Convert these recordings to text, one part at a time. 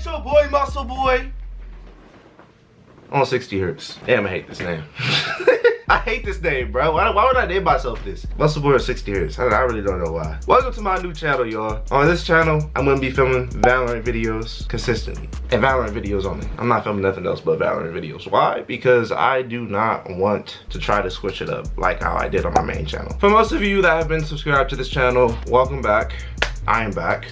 your boy, Muscleboii. On 60 hertz. Damn, I hate this name. I hate this name, bro. Why would I name myself this? Muscleboii on 60 hertz. I really don't know why. Welcome to my new channel, y'all. On this channel, I'm gonna be filming Valorant videos consistently. And Valorant videos only. I'm not filming nothing else but Valorant videos. Why? Because I do not want to try to switch it up like how I did on my main channel. For most of you that have been subscribed to this channel, welcome back. I am back.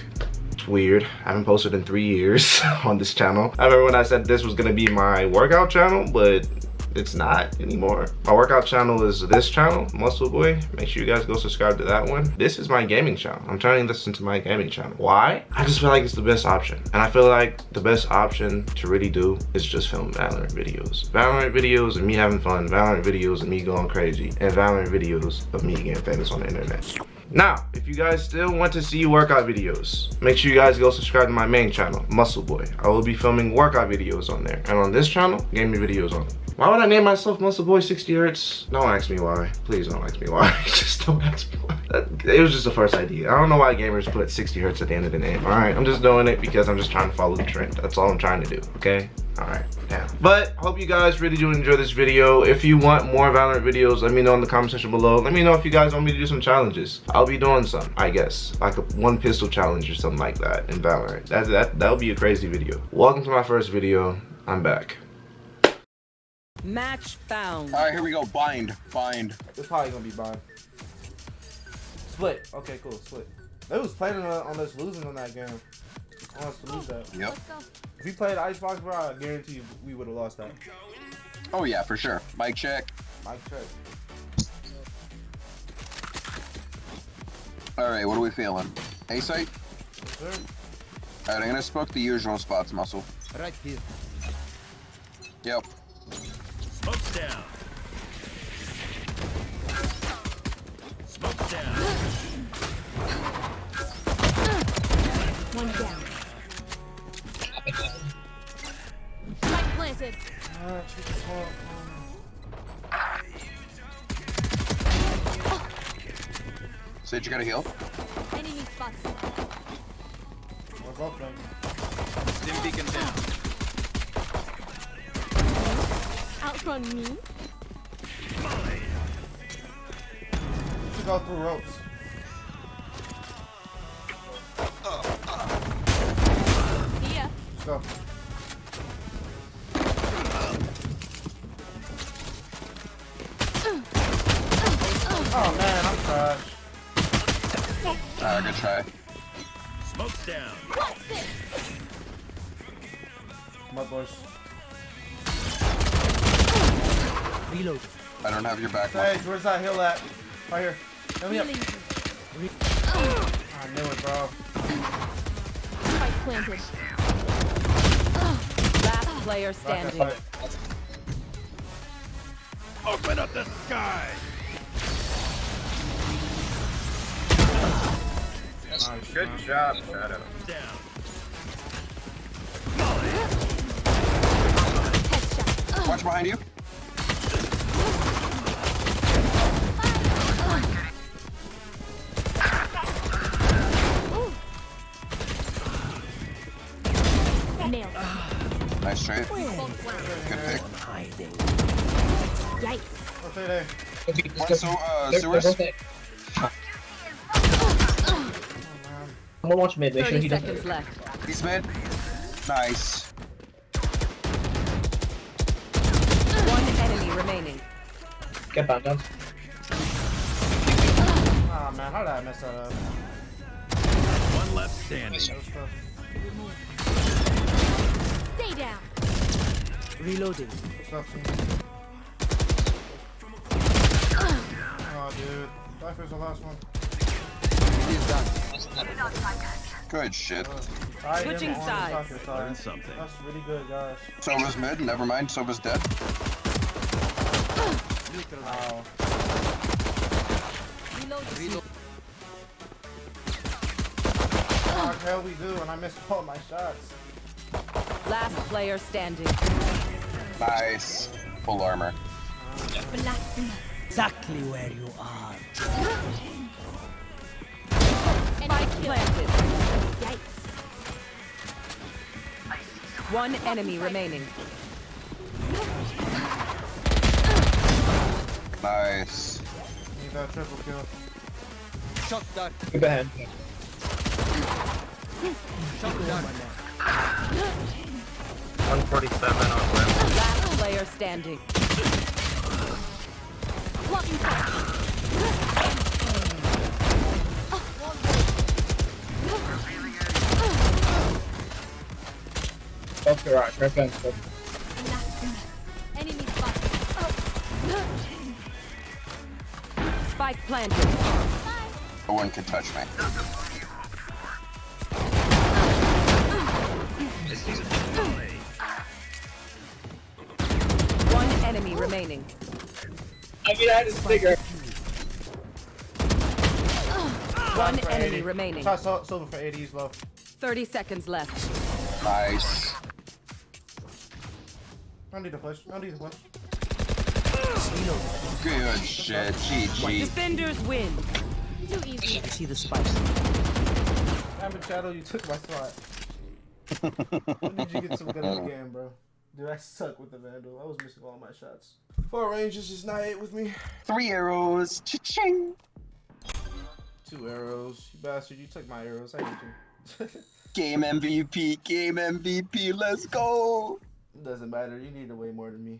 Weird. I haven't posted in 3 years on this channel. I remember when I said this was gonna be my workout channel, but it's not anymore. My workout channel is this channel, Muscleboii. Make sure you guys go subscribe to that one. This is my gaming channel. I'm turning this into my gaming channel. Why? I just feel like it's the best option. And I feel like the best option to really do is just film Valorant videos. Valorant videos of me having fun, Valorant videos of me going crazy, and Valorant videos of me getting famous on the internet. Now, if you guys still want to see workout videos, make sure you guys go subscribe to my main channel, Muscleboii. I will be filming workout videos on there. And on this channel, gaming videos only. Why would I name myself Muscleboii 60 hertz? Don't ask me why. Please don't ask me why. Just don't ask me why. It was just the first idea. I don't know why gamers put 60 hertz at the end of the name. Alright, I'm just doing it because I'm just trying to follow the trend. That's all I'm trying to do, okay? Alright, yeah. But hope you guys really do enjoy this video. If you want more Valorant videos, let me know in the comment section below. Let me know if you guys want me to do some challenges. I'll be doing some, I guess. Like a 1 pistol challenge or something like that in Valorant. That'll be a crazy video. Welcome to my first video. I'm back. Match found. All right, here we go. Bind. It's probably gonna be bind. Split. Okay, cool. Split. They was planning on us losing on that game. I want us to lose that. Yep. If we played Icebox, bro, I guarantee you we would have lost that. Oh yeah, for sure. Mic check. Mic check. All right, what are we feeling? A site. Yes, sir. All right, I'm gonna smoke the usual spots, Muscle. Right here. Yep. Smoke's down. Smoke's down. One down. Spike planted. Sage, you gotta heal. Enemy spotted. We're both done. Stim beacon down. Outrun me. To go through ropes. See ya. Let's go. Oh man, I'm trash. Good try. Smoke's down. My boys. Reload. I don't have your back, Hey, Muscle. where's that hill at? Right here. Let me up. Healing. I knew it, bro. Spike planted. Last player Back that standing. fight. Open up the sky. Nice. Good job, Shadow. Down. Headshot. Watch behind you. Nailed. Nice trade. Both round. Good pick. Yikes. What's there? One sewers. I'm gonna watch mid. Make sure 30 he doesn't. seconds left. He's mid. Nice. One enemy remaining. Get back down. Oh man, how did I mess that up? One left standing. Stay down. Reloading. What's up, team? Oh, dude. Cypher's the last one. Good shit. Switching sides. Learn something. That's really good, guys. Sova's mid. Never mind. Sova's dead. Wow. Reload. How the hell we do when I missed all my shots? Last player standing. Nice. Full armor. Blasphemous. Exactly where you are. Spike planted. Yikes. One enemy remaining. Nice. Need that triple kill. Good behind. 147 on rim. Last player standing. Blocking sight. Both your right, right flank. Blasphemous. Enemy spotted. Spike planted. No one can touch me. One enemy remaining. I mean, I just figure. One enemy remaining. Try silver for 80, he's low. 30 seconds left. Nice. I don't need to push. I don't need to push. Good shit. GG. Defenders win. Too easy. I see the spike. Damn it, Shadow, you took my spot. When did you get so good at the game, bro? Dude, I suck with the Vandal. I was missing all my shots. 4 ranges just not 8 with me. 3 arrows. Cha-ching. 2 arrows. You bastard, you took my arrows. I hate you. Game MVP. Game MVP. Let's go. Doesn't matter. You need way more than me.